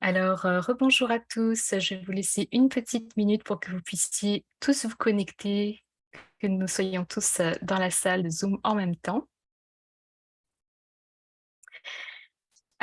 Alors, rebonjour à tous. Je vais vous laisser une petite minute pour que vous puissiez tous vous connecter, que nous soyons tous, dans la salle Zoom en même temps.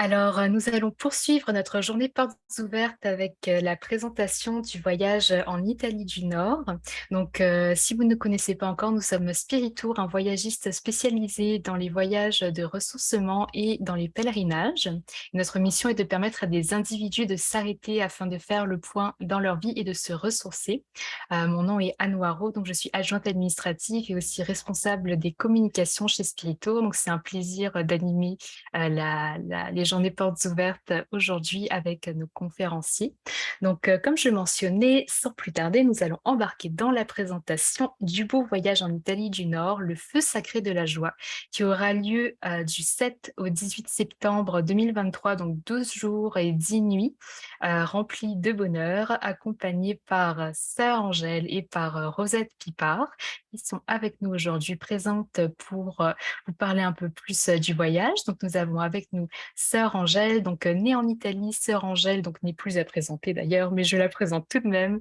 Alors, nous allons poursuivre notre journée portes ouvertes avec, la présentation du voyage, en Italie du Nord. Donc, si vous ne connaissez pas encore, nous sommes Spiritour, un voyagiste spécialisé dans les voyages de ressourcement et dans les pèlerinages. Notre mission est de permettre à des individus de s'arrêter afin de faire le point dans leur vie et de se ressourcer. Mon nom est Anne Waro, donc je suis adjointe administrative et aussi responsable des communications chez Spiritour. Donc c'est un plaisir, d'animer les journées portes ouvertes aujourd'hui avec nos conférenciers. Donc, comme je le mentionnais, sans plus tarder, nous allons embarquer dans la présentation du beau voyage en Italie du Nord, le Feu sacré de la joie, qui aura lieu du 7 au 18 septembre 2023, donc 12 jours et 10 nuits, remplis de bonheur, accompagnés par Sœur Angèle et par Rosette Pipard, qui sont avec nous aujourd'hui, présentes pour vous parler un peu plus du voyage. Donc, nous avons avec nous Sœur Angèle, donc née en Italie. Sœur Angèle donc n'est plus à présenter d'ailleurs, mais je la présente tout de même.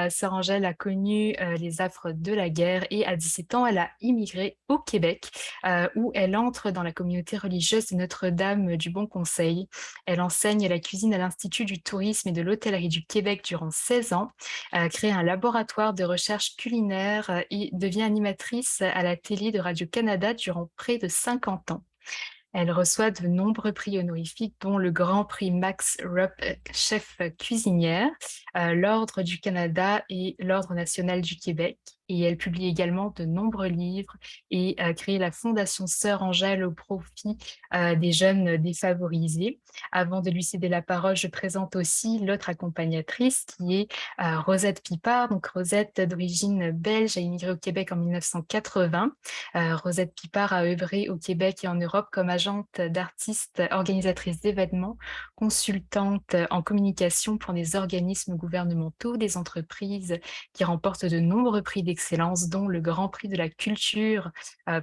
Sœur Angèle a connu les affres de la guerre et à 17 ans, elle a immigré au Québec, où elle entre dans la communauté religieuse de Notre-Dame du Bon Conseil. Elle enseigne la cuisine à l'Institut du tourisme et de l'hôtellerie du Québec durant 16 ans, crée un laboratoire de recherche culinaire et devient animatrice à la télé de Radio-Canada durant près de 50 ans. Elle reçoit de nombreux prix honorifiques, dont le Grand Prix Max Rupp, chef cuisinière, l'Ordre du Canada et l'Ordre national du Québec. Et elle publie également de nombreux livres et a créé la Fondation Sœur Angèle au profit des jeunes défavorisés. Avant de lui céder la parole, je présente aussi l'autre accompagnatrice qui est Rosette Pipard. Donc Rosette, d'origine belge, a immigré au Québec en 1980. Rosette Pipard a œuvré au Québec et en Europe comme agente d'artistes, organisatrice d'événements, consultante en communication pour des organismes gouvernementaux, des entreprises qui remportent de nombreux prix d'excellence, dont le Grand Prix de la culture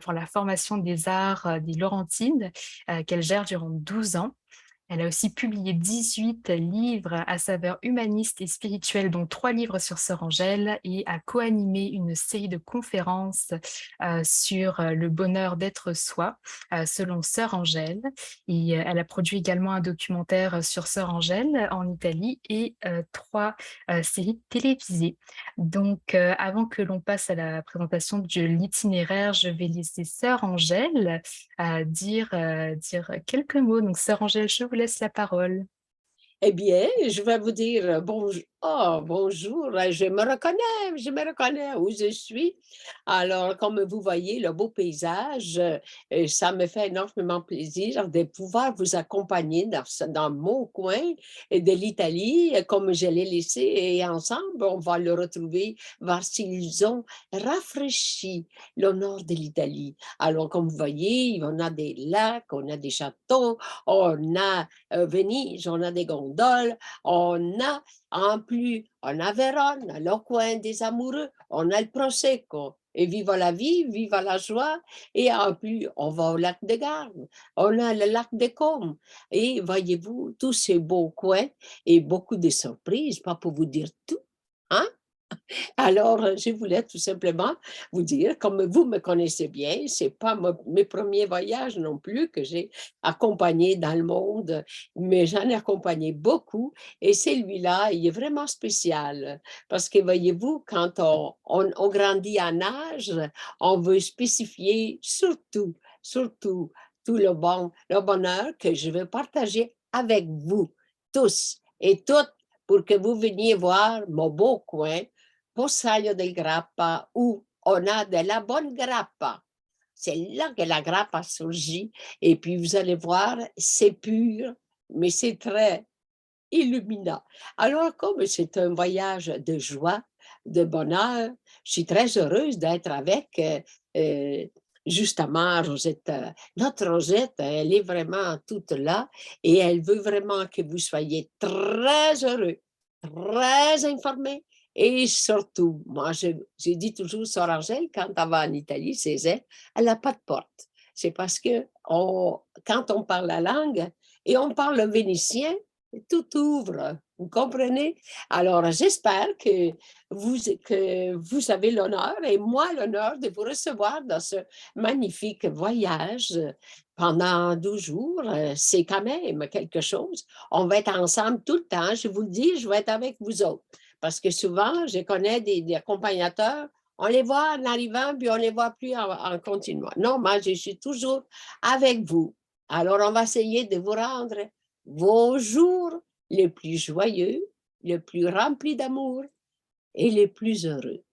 pour la formation des arts des Laurentines, qu'elle gère durant 12 ans. Elle a aussi publié 18 livres à saveur humaniste et spirituelle, dont 3 livres sur Sœur Angèle, et a co-animé une série de conférences sur le bonheur d'être soi, selon Sœur Angèle. Et elle a produit également un documentaire sur Sœur Angèle en Italie et 3 séries télévisées. Donc, avant que l'on passe à la présentation de l'itinéraire, je vais laisser Sœur Angèle dire quelques mots. Donc, Sœur Angèle, je vous laisse la parole. Eh bien, je vais vous dire, bonjour, je me reconnais où je suis. Alors, comme vous voyez, le beau paysage, ça me fait énormément plaisir de pouvoir vous accompagner dans mon coin de l'Italie, comme je l'ai laissé et ensemble, on va le retrouver, voir s'ils ont rafraîchi le nord de l'Italie. Alors, comme vous voyez, on a des lacs, on a des châteaux, on a Venise, on a des gondoles, on a on a Vérone, le coin des amoureux, on a le Prosecco. Et viva la vie, viva la joie. Et en plus, on va au lac de Garde, on a le lac de Côme. Et voyez-vous, tous ces beaux coins et beaucoup de surprises, pas pour vous dire tout. Hein? Alors, je voulais tout simplement vous dire, comme vous me connaissez bien, c'est pas mes premiers voyages non plus que j'ai accompagnés dans le monde, mais j'en ai accompagné beaucoup et celui-là, il est vraiment spécial parce que voyez-vous, quand on grandit en âge, on veut spécifier surtout tout le bonheur que je veux partager avec vous tous et toutes pour que vous veniez voir mon beau coin Possaglio del Grappa où on a de la bonne grappa. C'est là que la grappa surgit et puis vous allez voir, c'est pur, mais c'est très illuminant. Alors comme c'est un voyage de joie, de bonheur, je suis très heureuse d'être avec, justement Rosette, notre Rosette, elle est vraiment toute là et elle veut vraiment que vous soyez très heureux, très informés et surtout, moi je dis toujours Sœur Angèle quand elle va en Italie, c'est elle n'a pas de porte. C'est parce que quand on parle la langue et on parle le vénitien, tout ouvre, vous comprenez? Alors, j'espère que vous avez l'honneur et moi l'honneur de vous recevoir dans ce magnifique voyage pendant 12 jours. C'est quand même quelque chose. On va être ensemble tout le temps. Je vous le dis, je vais être avec vous autres. Parce que souvent, je connais des accompagnateurs, on les voit en arrivant, puis on les voit plus en continuant. Non, moi, je suis toujours avec vous. Alors, on va essayer de vous rendre vos jours les plus joyeux, les plus remplis d'amour et les plus heureux.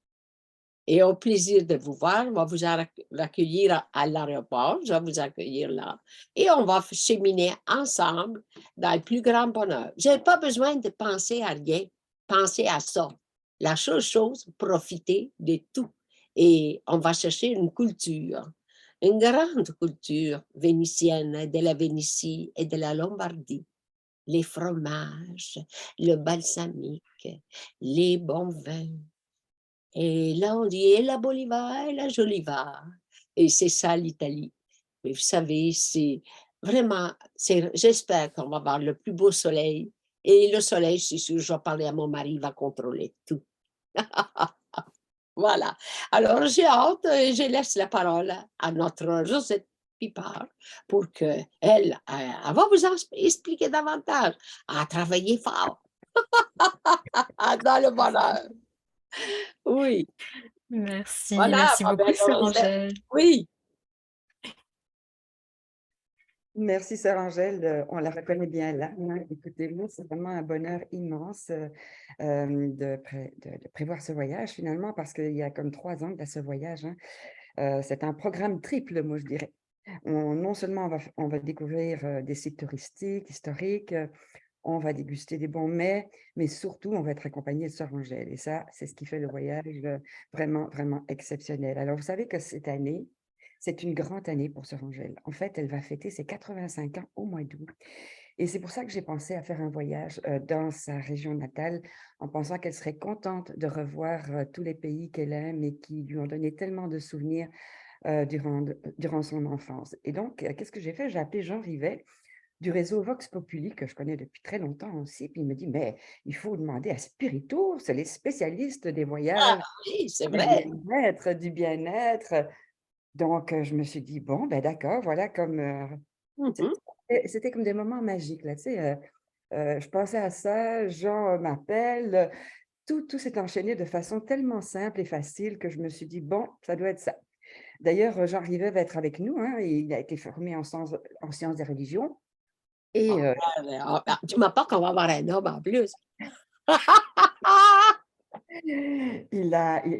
Et au plaisir de vous voir, on va vous accueillir à l'aéroport, je vais vous accueillir là, et on va cheminer ensemble dans le plus grand bonheur. Vous n'avez pas besoin de penser à rien, pensez à ça. La seule chose, profitez de tout. Et on va chercher une grande culture vénitienne de la Vénétie et de la Lombardie, les fromages, le balsamique, les bons vins. Et là, on dit: «Et la Bolivar et la Joliva» et c'est ça l'Italie. Mais vous savez, c'est vraiment j'espère qu'on va avoir le plus beau soleil et le soleil, c'est sûr, je vais parler à mon mari, il va contrôler tout. Voilà. Alors j'ai hâte et je laisse la parole à notre Josette Pipard pour qu'elle, elle va vous expliquer davantage, à travailler fort dans le bonheur. Oui, Merci, voilà merci ma beaucoup, belle sœur Rosette. Angèle. Oui. Merci, sœur Angèle. On la reconnaît bien là, hein. Écoutez-moi, c'est vraiment un bonheur immense de prévoir ce voyage finalement, parce qu'il y a comme 3 ans à ce voyage, hein. C'est un programme triple, moi je dirais. Non seulement on va découvrir des sites touristiques, historiques, on va déguster des bons mets, mais surtout on va être accompagné de sœur Angèle. Et ça, c'est ce qui fait le voyage vraiment, vraiment exceptionnel. Alors, vous savez que cette année, c'est une grande année pour sœur Angèle. En fait, elle va fêter ses 85 ans au mois d'août. Et c'est pour ça que j'ai pensé à faire un voyage dans sa région natale, en pensant qu'elle serait contente de revoir tous les pays qu'elle aime et qui lui ont donné tellement de souvenirs durant son enfance. Et donc, qu'est-ce que j'ai fait? J'ai appelé Jean Rivet du réseau Vox Populi, que je connais depuis très longtemps aussi. Puis il me dit, mais il faut demander à Spirito, c'est les spécialistes des Ah voyages, oui, c'est du vrai. bien-être, du bien-être. Donc, je me suis dit, bon, ben d'accord, voilà, comme Mmh. c'était comme des moments magiques, là, tu sais. Je pensais à ça, Jean m'appelle, tout s'est enchaîné de façon tellement simple et facile que je me suis dit, bon, ça doit être ça. D'ailleurs, Jean Rivet va être avec nous, hein, il a été formé en sciences des religions. Ah Et ouais, dis-moi pas qu'on va avoir un homme en plus.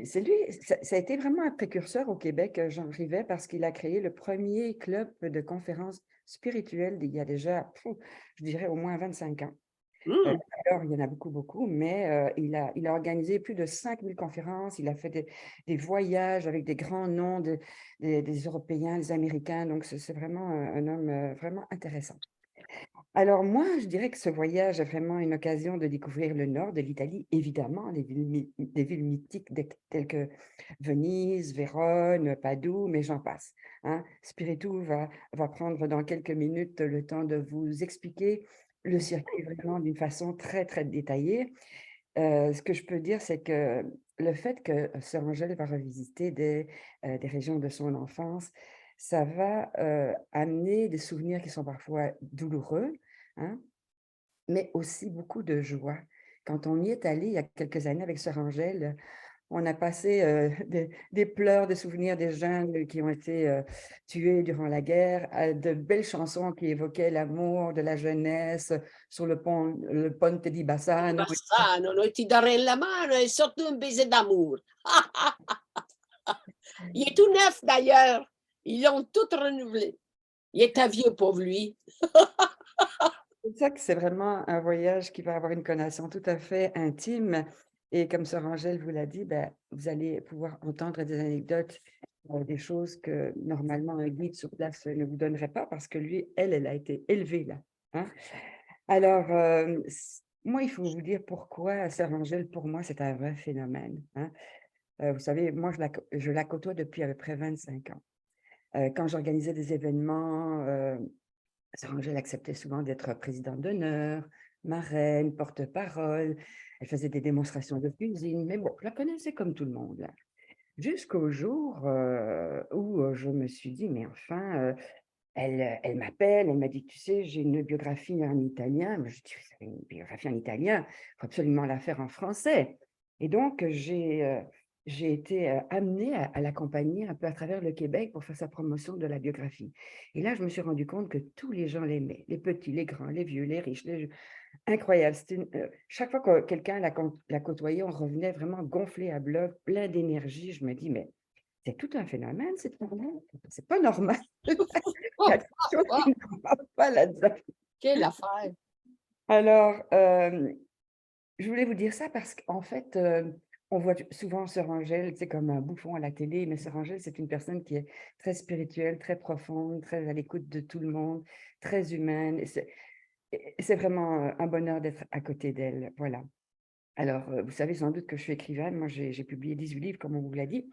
c'est lui, ça a été vraiment un précurseur au Québec, Jean Rivet, parce qu'il a créé le premier club de conférences spirituelles il y a déjà, je dirais au moins 25 ans. Mmh. Alors, il y en a beaucoup, beaucoup, mais il a organisé plus de 5000 conférences, il a fait des voyages avec des grands noms des Européens, des Américains, donc c'est vraiment un homme vraiment intéressant. Alors moi, je dirais que ce voyage est vraiment une occasion de découvrir le nord de l'Italie, évidemment, des villes mythiques telles que Venise, Vérone, Padoue, mais j'en passe, hein. Spiritou va prendre dans quelques minutes le temps de vous expliquer le circuit vraiment d'une façon très, très détaillée. Ce que je peux dire, c'est que le fait que Sœur Angèle va revisiter des régions de son enfance, ça va amener des souvenirs qui sont parfois douloureux, hein, mais aussi beaucoup de joie. Quand on y est allé il y a quelques années avec Sœur Angèle, on a passé des pleurs, des souvenirs des gens qui ont été tués durant la guerre, à de belles chansons qui évoquaient l'amour de la jeunesse sur le Ponte di Di Bassano. Bassano, noi ti darei la mano et surtout un baiser d'amour. Il est tout neuf d'ailleurs. Ils l'ont tout renouvelé. Il était vieux pauvre lui. C'est pour ça que c'est vraiment un voyage qui va avoir une connotation tout à fait intime. Et comme sœur Angèle vous l'a dit, ben, vous allez pouvoir entendre des anecdotes, des choses que normalement un guide sur place ne vous donnerait pas parce que lui, elle a été élevée là, hein. Alors, moi, il faut vous dire pourquoi sœur Angèle, pour moi, c'est un vrai phénomène, hein. Vous savez, moi, je la côtoie depuis à peu près 25 ans. Quand j'organisais des événements, sœur Angèle acceptait souvent d'être présidente d'honneur, marraine, porte-parole. Elle faisait des démonstrations de cuisine, mais bon, je la connaissais comme tout le monde, là. Jusqu'au jour où je me suis dit, mais enfin, elle m'appelle, elle m'a dit, tu sais, j'ai une biographie en italien. Mais je dis, vous avez une biographie en italien, il faut absolument la faire en français. Et donc, j'ai été amenée à l'accompagner un peu à travers le Québec pour faire sa promotion de la biographie. Et là, je me suis rendu compte que tous les gens l'aimaient, les petits, les grands, les vieux, les riches, incroyable. Chaque fois que quelqu'un la côtoyait, on revenait vraiment gonflé à bloc, plein d'énergie. Je me dis, mais c'est tout un phénomène, cette femme-là. C'est pas normal. Il y a Oh, quelque chose qui ne va pas là-dedans. quelle affaire! Alors, je voulais vous dire ça parce qu'en fait, on voit souvent Sœur Angèle, c'est comme un bouffon à la télé, mais Sœur Angèle, c'est une personne qui est très spirituelle, très profonde, très à l'écoute de tout le monde, très humaine. Et c'est vraiment un bonheur d'être à côté d'elle. Voilà. Alors, vous savez sans doute que je suis écrivaine. Moi, j'ai publié 18 livres, comme on vous l'a dit.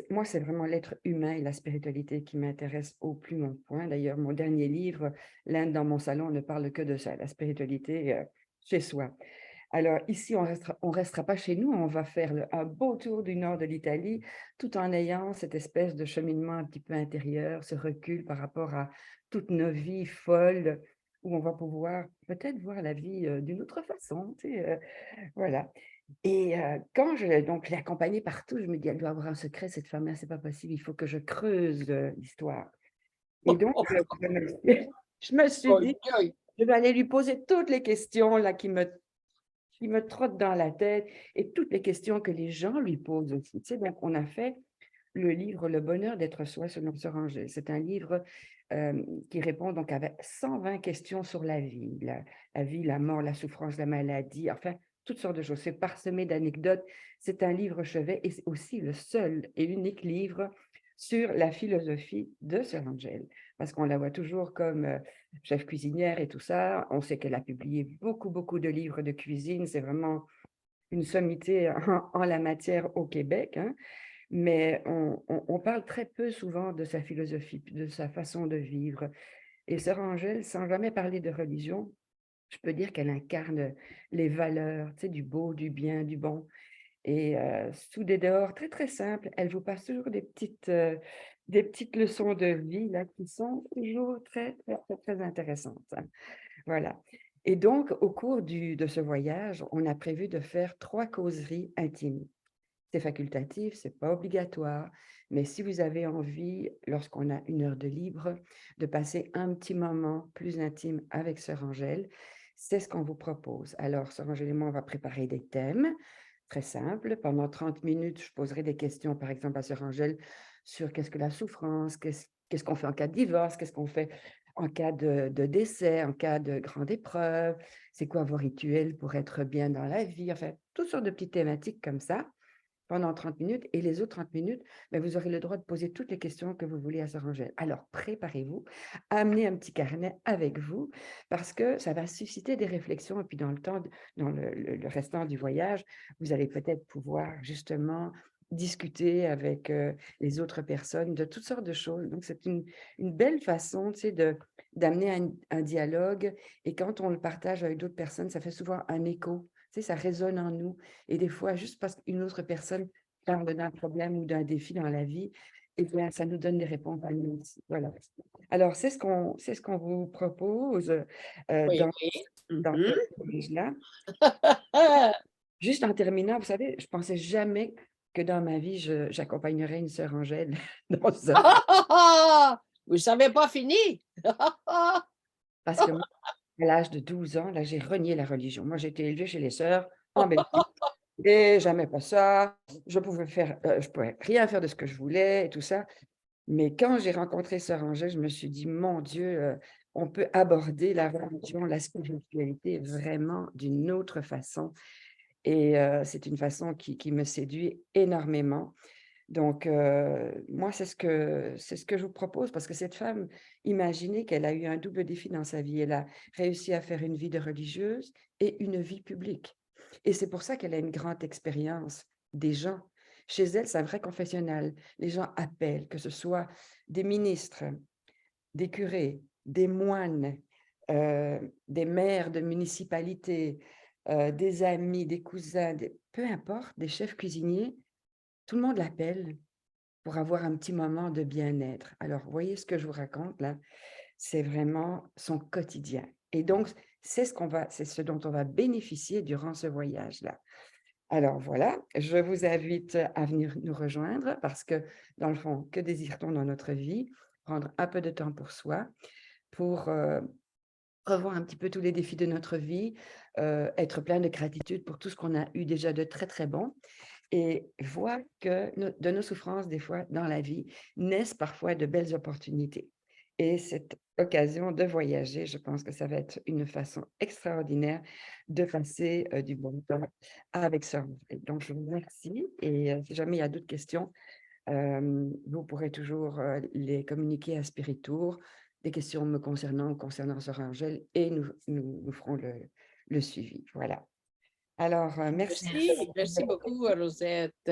Moi, c'est vraiment l'être humain et la spiritualité qui m'intéresse au plus long point. D'ailleurs, mon dernier livre, «L'Inde dans mon salon», ne parle que de ça, la spiritualité chez soi. Alors ici, on restera pas chez nous, on va faire un beau tour du nord de l'Italie, tout en ayant cette espèce de cheminement un petit peu intérieur, ce recul par rapport à toutes nos vies folles, où on va pouvoir peut-être voir la vie d'une autre façon, tu sais, voilà. Et quand donc, je l'ai accompagnée partout, je me dis, elle doit avoir un secret, cette femme-là, c'est pas possible, il faut que je creuse l'histoire. Et donc, je me suis Aïe, dit, aïe! je vais aller lui poser toutes les questions là qui me trottent dans la tête et toutes les questions que les gens lui posent aussi. Tu sais, donc on a fait le livre «Le bonheur d'être soi» selon Sœur Angèle. C'est un livre qui répond donc avec 120 questions sur la vie, la mort, la souffrance, la maladie, enfin, toutes sortes de choses. C'est parsemé d'anecdotes. C'est un livre chevet et c'est aussi le seul et unique livre sur la philosophie de Sœur Angèle. Parce qu'on la voit toujours comme chef cuisinière et tout ça. On sait qu'elle a publié beaucoup, beaucoup de livres de cuisine. C'est vraiment une sommité en la matière au Québec, hein. Mais on parle très peu souvent de sa philosophie, puis de sa façon de vivre. Et Sœur Angèle, sans jamais parler de religion, je peux dire qu'elle incarne les valeurs, tu sais, du beau, du bien, du bon. Et sous des dehors très, très simples, elle vous passe toujours des petites leçons de vie là, qui sont toujours très, très, très, très intéressantes, hein. Voilà. Et donc, au cours de ce voyage, on a prévu de faire 3 causeries intimes. C'est facultatif, c'est pas obligatoire, mais si vous avez envie, lorsqu'on a 1 heure de libre, de passer un petit moment plus intime avec Sœur Angèle, c'est ce qu'on vous propose. Alors, Sœur Angèle et moi, on va préparer des thèmes très simples. Pendant 30 minutes, je poserai des questions, par exemple, à Sœur Angèle sur qu'est-ce que la souffrance, qu'est-ce qu'on fait en cas de divorce, qu'est-ce qu'on fait en cas de décès, en cas de grande épreuve, c'est quoi vos rituels pour être bien dans la vie, enfin, toutes sortes de petites thématiques comme ça pendant 30 minutes et les autres 30 minutes, vous aurez le droit de poser toutes les questions que vous voulez à Sœur Angèle. Alors préparez-vous, amenez un petit carnet avec vous parce que ça va susciter des réflexions et puis dans le temps, dans le restant du voyage, vous allez peut-être pouvoir justement discuter avec les autres personnes de toutes sortes de choses. Donc c'est une belle façon, tu sais, d'amener un dialogue et quand on le partage avec d'autres personnes, ça fait souvent un écho. Tu sais, ça résonne en nous. Et des fois, juste parce qu'une autre personne parle d'un problème ou d'un défi dans la vie, eh bien, ça nous donne des réponses à nous aussi. Voilà. Alors, c'est ce qu'on vous propose Oui, dans, oui. dans Mmh. ce voyage-là. Juste en terminant, vous savez, je pensais jamais que dans ma vie, j'accompagnerais une sœur Angèle dans ça. Vous savez pas fini? Parce que moi, à l'âge de 12 ans, là, j'ai renié la religion. Moi, j'ai été élevée chez les sœurs en Belgique. Et j'aimais pas ça. Je pouvais rien faire de ce que je voulais et tout ça. Mais quand j'ai rencontré Sœur Angèle, je me suis dit: «Mon Dieu, on peut aborder la religion, la spiritualité vraiment d'une autre façon» et c'est une façon qui me séduit énormément. Donc moi, c'est ce que je vous propose parce que cette femme, imaginez qu'elle a eu un double défi dans sa vie. Elle a réussi à faire une vie de religieuse et une vie publique et c'est pour ça qu'elle a une grande expérience des gens. Chez elle, c'est un vrai confessionnal. Les gens appellent, que ce soit des ministres, des curés, des moines, des maires de municipalités, des amis, des cousins, peu importe, des chefs cuisiniers, tout le monde l'appelle pour avoir un petit moment de bien-être. Alors, vous voyez ce que je vous raconte là? C'est vraiment son quotidien et donc c'est ce dont on va bénéficier durant ce voyage-là. Alors voilà, je vous invite à venir nous rejoindre parce que, dans le fond, que désire-t-on dans notre vie? Prendre un peu de temps pour soi, pour, revoir un petit peu tous les défis de notre vie, être plein de gratitude pour tout ce qu'on a eu déjà de très, très bon et voir que de nos souffrances, des fois, dans la vie, naissent parfois de belles opportunités. Et cette occasion de voyager, je pense que ça va être une façon extraordinaire de passer du bon temps avec soi. Et donc, je vous remercie. Et si jamais il y a d'autres questions, vous pourrez toujours les communiquer à Spiritour, des questions me concernant ou concernant Sœur Angèle, et nous ferons le suivi. Voilà. Alors, merci. Merci, Merci. merci beaucoup, Rosette.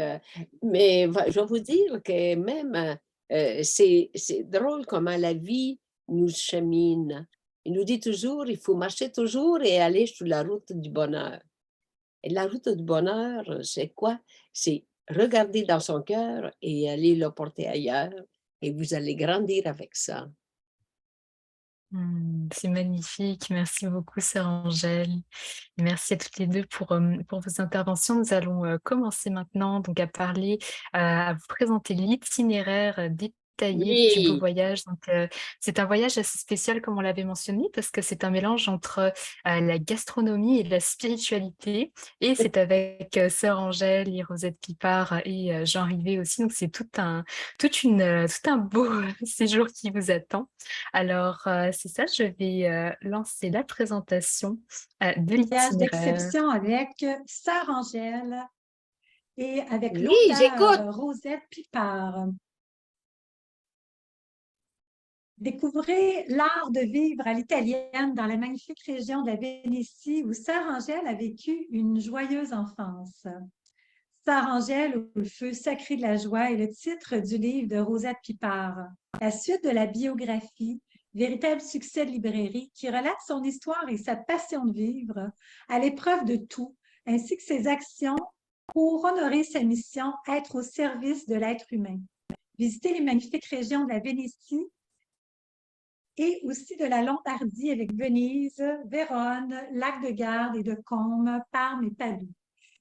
Mais je vais vous dire que même, c'est drôle comment la vie nous chemine. Il nous dit toujours, il faut marcher toujours et aller sur la route du bonheur. Et la route du bonheur, c'est quoi? C'est regarder dans son cœur et aller le porter ailleurs. Et vous allez grandir avec ça. C'est magnifique. Merci beaucoup, sœur Angèle. Et merci à toutes les 2 pour vos interventions. Nous allons, commencer maintenant donc à parler, à vous présenter l'itinéraire, détaillé du beau Oui, voyage. Donc, c'est un voyage assez spécial comme on l'avait mentionné parce que c'est un mélange entre, la gastronomie et la spiritualité et c'est avec, sœur Angèle et Rosette Pipard et Jean Rivet aussi. Donc c'est tout un beau séjour qui vous attend. Alors, c'est ça, je vais, lancer la présentation, de Voyage l'itinéraire. d'exception avec Sœur Angèle et avec oui, j'écoute. l'auteur Rosette Pipard. Découvrez l'art de vivre à l'italienne dans la magnifique région de la Vénétie où Sœur Angèle a vécu une joyeuse enfance. Sœur Angèle ou le feu sacré de la joie est le titre du livre de Rosette Pipard. La suite de la biographie, véritable succès de librairie, qui relate son histoire et sa passion de vivre à l'épreuve de tout, ainsi que ses actions pour honorer sa mission, être au service de l'être humain. Visitez les magnifiques régions de la Vénétie et aussi de la Lombardie avec Venise, Vérone, Lac de Garde et de Côme, Parme et Padoue.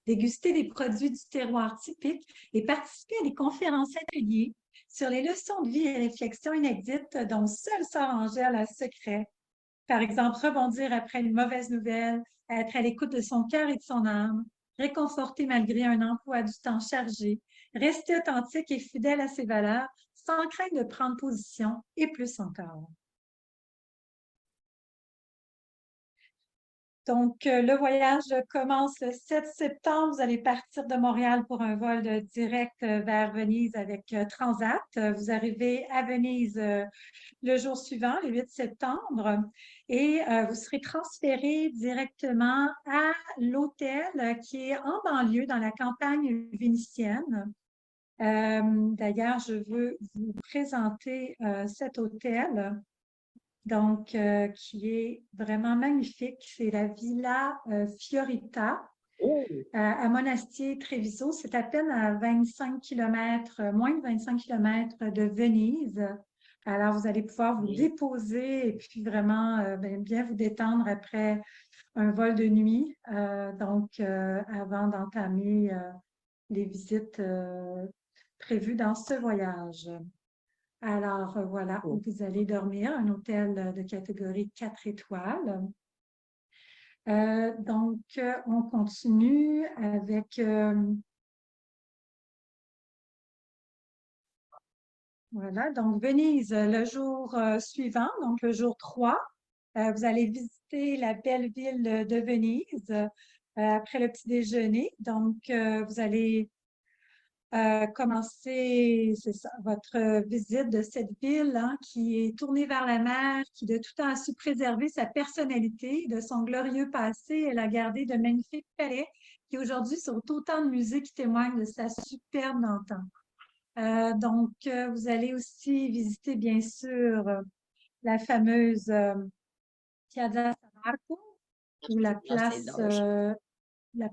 Déguster des produits du terroir typique et participer à des conférences ateliers sur les leçons de vie et réflexions inédites dont seule Sœur Angèle a le secret. Par exemple, rebondir après une mauvaise nouvelle, être à l'écoute de son cœur et de son âme, réconforter malgré un emploi du temps chargé, rester authentique et fidèle à ses valeurs sans crainte de prendre position et plus encore. Donc, le voyage commence le 7 septembre. Vous allez partir de Montréal pour un vol direct vers Venise avec Transat. Vous arrivez à Venise le jour suivant, le 8 septembre, et vous serez transféré directement à l'hôtel qui est en banlieue, dans la campagne vénitienne. D'ailleurs, je veux vous présenter cet hôtel. Donc, qui est vraiment magnifique. C'est la Villa Fiorita Oh, à Monastier-Tréviso. C'est à peine à 25 km, moins de 25 km de Venise. Alors, vous allez pouvoir vous oui. déposer et puis vraiment bien vous détendre après un vol de nuit. Donc, avant d'entamer les visites prévues dans ce voyage. Alors, voilà où vous allez dormir, un hôtel de catégorie 4 étoiles. Donc, on continue avec, voilà, donc Venise le jour suivant, donc le jour 3. Vous allez visiter la belle ville de Venise après le petit déjeuner. Donc, vous allez commencer votre visite de cette ville qui est tournée vers la mer, qui de tout temps a su préserver sa personnalité, de son glorieux passé. Elle a gardé de magnifiques palais qui aujourd'hui sont autant de musées qui témoignent de sa superbe d'antan. Donc, vous allez aussi visiter, bien sûr, la fameuse Piazza San Marco ou la Ah, c'est large.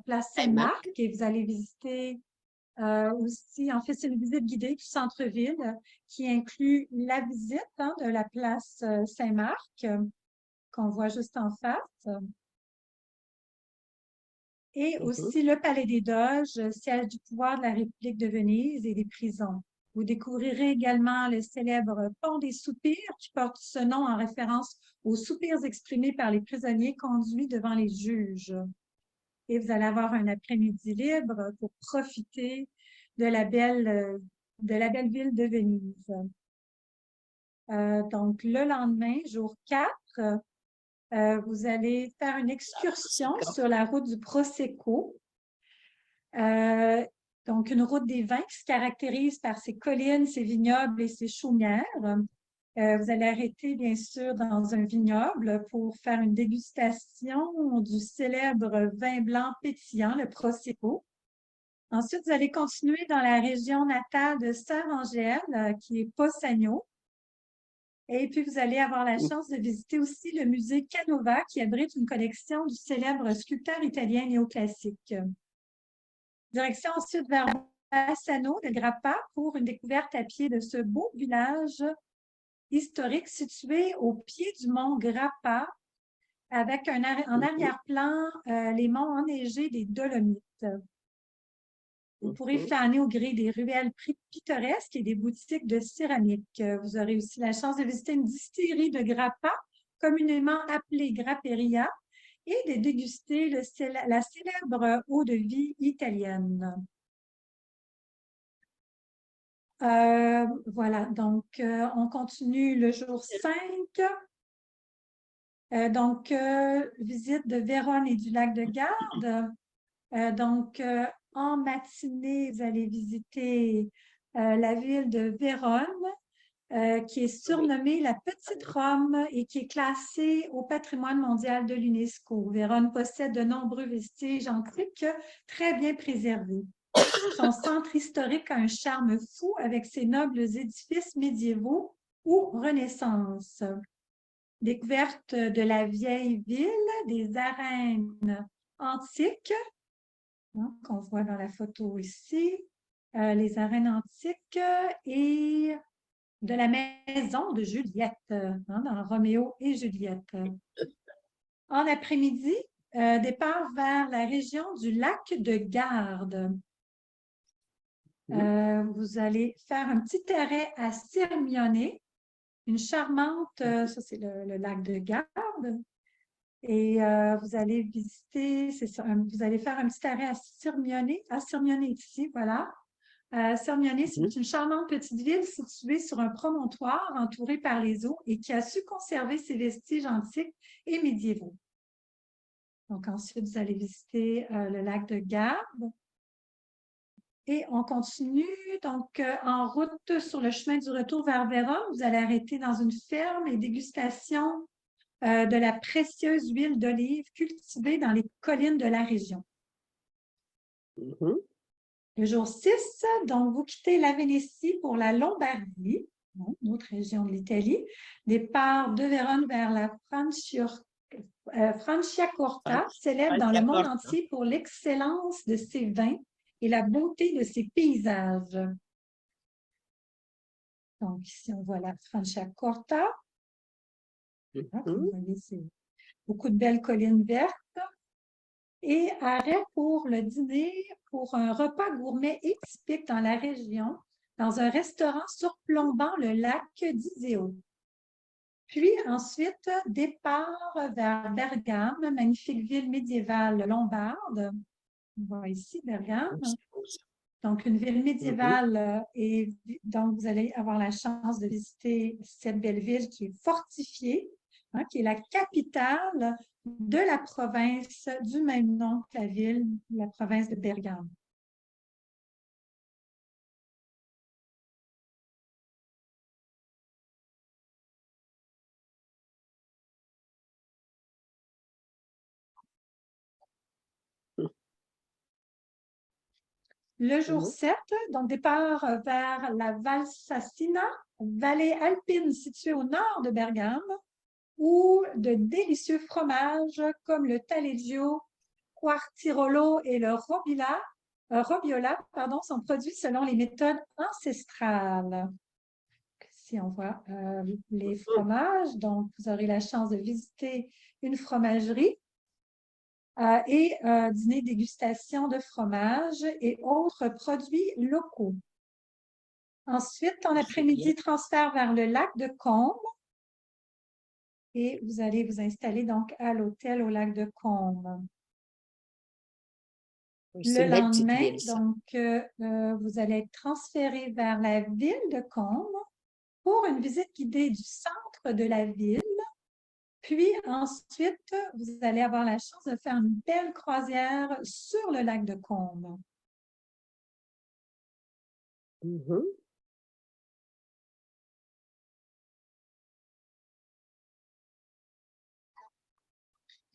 place Saint-Marc. Saint-Marc et vous allez visiter aussi, en fait, c'est une visite guidée du centre-ville qui inclut la visite de la place Saint-Marc qu'on voit juste en face et Mhm. aussi le Palais des Doges, siège du pouvoir de la République de Venise et des prisons. Vous découvrirez également le célèbre Pont des Soupirs qui porte ce nom en référence aux soupirs exprimés par les prisonniers conduits devant les juges. Et vous allez avoir un après-midi libre pour profiter de la belle ville de Venise. Donc, le lendemain, jour 4, vous allez faire une excursion sur la route du Prosecco. Donc, une route des vins qui se caractérise par ses collines, ses vignobles et ses chaumières. Vous allez arrêter, bien sûr, dans un vignoble pour faire une dégustation du célèbre vin blanc pétillant, le Prosecco. Ensuite, vous allez continuer dans la région natale de Sœur-Angèle, qui est Possagno. Et puis, vous allez avoir la chance de visiter aussi le musée Canova, qui abrite une collection du célèbre sculpteur italien néoclassique. Direction ensuite vers Bassano del Grappa pour une découverte à pied de ce beau village historique situé au pied du mont Grappa, avec en arrière-plan les monts enneigés des Dolomites. Vous pourrez flâner au gré des ruelles pittoresques et des boutiques de céramique. Vous aurez aussi la chance de visiter une distillerie de grappa, communément appelée grapperia, et de déguster la célèbre eau de vie italienne. Voilà, donc on continue le jour 5. Visite de Vérone et du lac de Garde. En matinée, vous allez visiter la ville de Vérone, qui est surnommée la Petite Rome et qui est classée au patrimoine mondial de l'UNESCO. Vérone possède de nombreux vestiges antiques très bien préservés. Son centre historique a un charme fou avec ses nobles édifices médiévaux ou Renaissance. Découverte de la vieille ville, des arènes antiques, qu'on voit dans la photo ici, les arènes antiques et de la maison de Juliette, dans Roméo et Juliette. En après-midi, départ vers la région du lac de Garde. Vous allez faire un petit arrêt à Sirmione, une charmante, ça c'est le lac de Garde, et vous allez visiter, c'est ça, vous allez faire un petit arrêt à Sirmione ici, voilà. Sirmione, c'est une charmante petite ville située sur un promontoire entouré par les eaux et qui a su conserver ses vestiges antiques et médiévaux. Donc ensuite, vous allez visiter le lac de Garde. Et on continue, donc en route sur le chemin du retour vers Vérone, vous allez arrêter dans une ferme et dégustation de la précieuse huile d'olive cultivée dans les collines de la région. Le jour 6, donc vous quittez la Vénétie pour la Lombardie, une autre région de l'Italie, départ de Vérone vers la Franciacorta, célèbre dans le monde entier pour l'excellence de ses vins et la beauté de ses paysages. Donc, ici, on voit la Franciacorta. Vous voyez, c'est beaucoup de belles collines vertes. Et arrêt pour le dîner, pour un repas gourmet et typique dans la région, dans un restaurant surplombant le lac d'Iseo. Puis ensuite, départ vers Bergame, magnifique ville médiévale lombarde. On voit ici Bergame. Donc, une ville médiévale et donc vous allez avoir la chance de visiter cette belle ville qui est fortifiée, qui est la capitale de la province du même nom que la ville, la province de Bergame. Le jour 7, donc départ vers la Valsassina, vallée alpine située au nord de Bergame, où de délicieux fromages comme le Taleggio, Quartirolo et le Robiola, sont produits selon les méthodes ancestrales. Si on voit les fromages, donc vous aurez la chance de visiter une fromagerie et dîner dégustation de fromage et autres produits locaux. Ensuite, en après-midi, transfert vers le lac de Combe et vous allez vous installer donc à l'hôtel au lac de Combe. C'est Le une belle petite lendemain, ville, ça. donc, vous allez être transféré vers la ville de Combe pour une visite guidée du centre de la ville. Puis ensuite, vous allez avoir la chance de faire une belle croisière sur le lac de Combe. Mhm.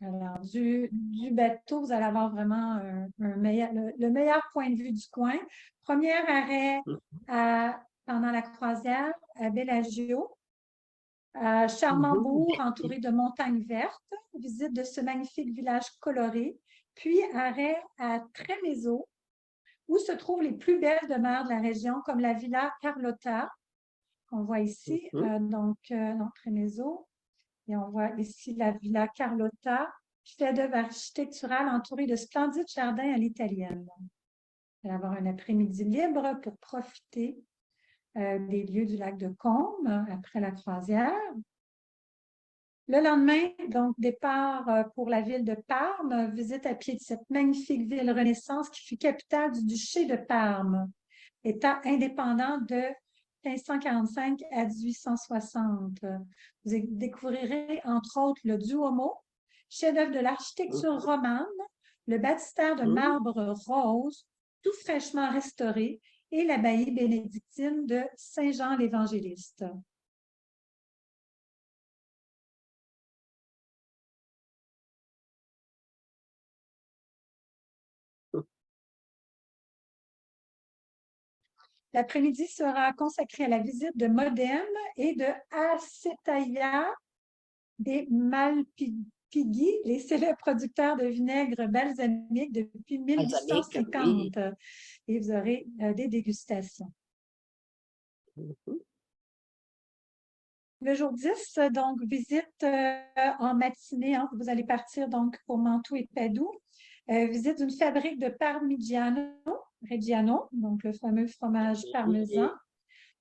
Alors, du bateau, vous allez avoir vraiment le meilleur point de vue du coin. Premier arrêt pendant la croisière à Bellagio. Charmant bourg entouré de montagnes vertes, visite de ce magnifique village coloré, puis arrêt à Tremeso, où se trouvent les plus belles demeures de la région, comme la Villa Carlotta, qu'on voit ici, dans Tremeso. Et on voit ici la Villa Carlotta, chef-d'œuvre architectural entouré de splendides jardins à l'italienne. Vous allez avoir un après-midi libre pour profiter des lieux du lac de Combe après la croisière. Le lendemain, donc, départ pour la ville de Parme, visite à pied de cette magnifique ville Renaissance qui fut capitale du duché de Parme, État indépendant de 1545 à 1860. Vous découvrirez entre autres le Duomo, chef-d'œuvre de l'architecture romane, le baptistère de marbre rose, tout fraîchement restauré, et l'abbaye bénédictine de Saint-Jean l'Évangéliste. L'après-midi sera consacré à la visite de Modène et de Acetaia des Malpighi, les célèbres producteurs de vinaigre balsamique depuis Balsamique, 1850. Et vous aurez des dégustations. Le jour 10, donc, visite en matinée. Hein, vous allez partir donc pour Mantoue et Padoue. Visite d'une fabrique de Reggiano, donc le fameux fromage parmesan,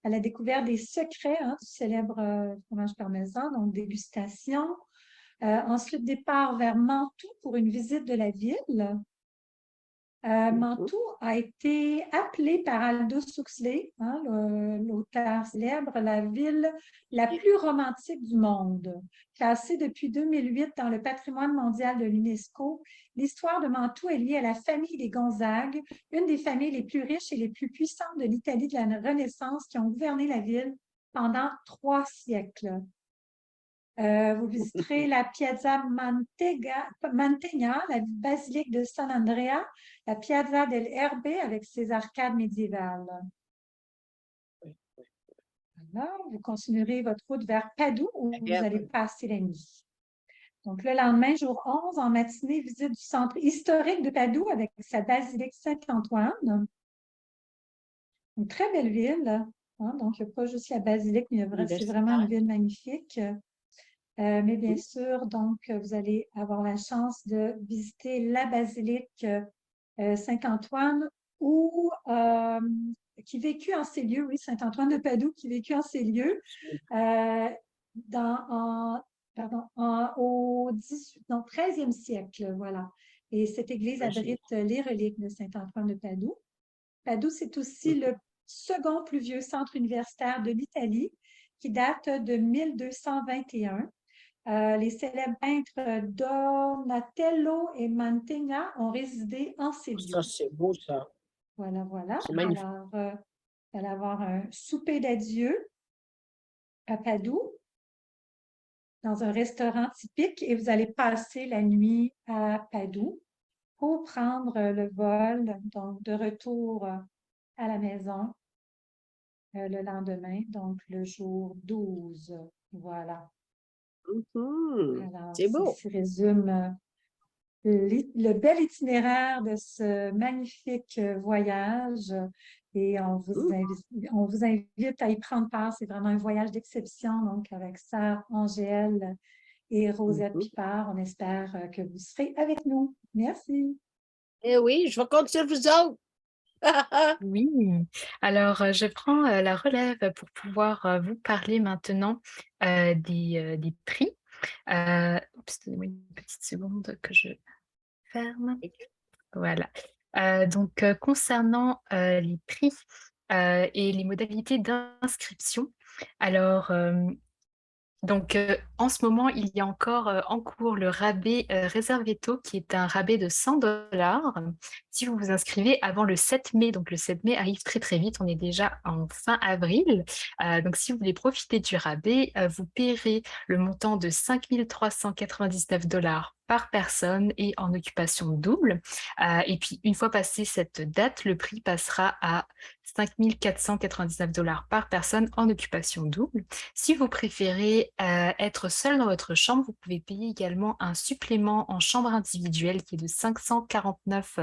à la découverte des secrets du célèbre fromage parmesan, donc dégustation. Ensuite, départ vers Mantoue pour une visite de la ville. Mantoue a été appelée par Aldous Huxley, hein, l'auteur célèbre, la ville la plus romantique du monde. Classée depuis 2008 dans le patrimoine mondial de l'UNESCO, l'histoire de Mantoue est liée à la famille des Gonzague, une des familles les plus riches et les plus puissantes de l'Italie de la Renaissance qui ont gouverné la ville pendant 3 siècles. Vous visiterez la Piazza Mantegna, la basilique de San Andrea, la Piazza del Erbe avec ses arcades médiévales. Alors, vous continuerez votre route vers Padoue où vous allez passer la nuit. Donc, le lendemain, jour 11, en matinée, visite du centre historique de Padoue avec sa basilique Saint-Antoine. Une très belle ville. Hein? Donc, il n'y a pas juste la basilique, mais c'est vraiment une ville magnifique. Mais bien sûr, donc, vous allez avoir la chance de visiter la basilique Saint-Antoine qui vécut en ces lieux, oui, Saint-Antoine de Padoue, qui vécut en ces lieux au 13e siècle, voilà. Et cette église abrite les reliques de Saint-Antoine de Padoue. Padoue, c'est aussi le second plus vieux centre universitaire de l'Italie qui date de 1221. Les célèbres peintres Donatello et Mantegna ont résidé en ces lieux. Ça, c'est beau, ça. Voilà, voilà. C'est magnifique. Alors, vous allez avoir un souper d'adieu à Padoue, dans un restaurant typique, et vous allez passer la nuit à Padoue pour prendre le vol, donc de retour à la maison le lendemain, donc le jour 12. Voilà. Mhm. Alors, C'est beau. ceci résume le bel itinéraire de ce magnifique voyage et Mm. on vous invite à y prendre part. C'est vraiment un voyage d'exception, donc avec Sœur Angèle et Rosette Mhm. Pipard. On espère que vous serez avec nous. Merci. Eh oui, je vais compter sur vous autres. Oui, alors je prends la relève pour pouvoir vous parler maintenant des prix. Oups, donnez-moi une petite seconde que je ferme. Voilà. Donc, concernant les prix et les modalités d'inscription, alors, donc, en ce moment, il y a encore, en cours le rabais, Réservéto qui est un rabais de 100 si vous vous inscrivez avant le 7 mai. Donc le 7 mai arrive très, très vite, on est déjà en fin avril. Donc si vous voulez profiter du rabais, vous paierez le montant de 5 399 par personne et en occupation double. Et puis une fois passée cette date, le prix passera à 5 499 par personne en occupation double. Si vous préférez être seul dans votre chambre, vous pouvez payer également un supplément en chambre individuelle qui est de 549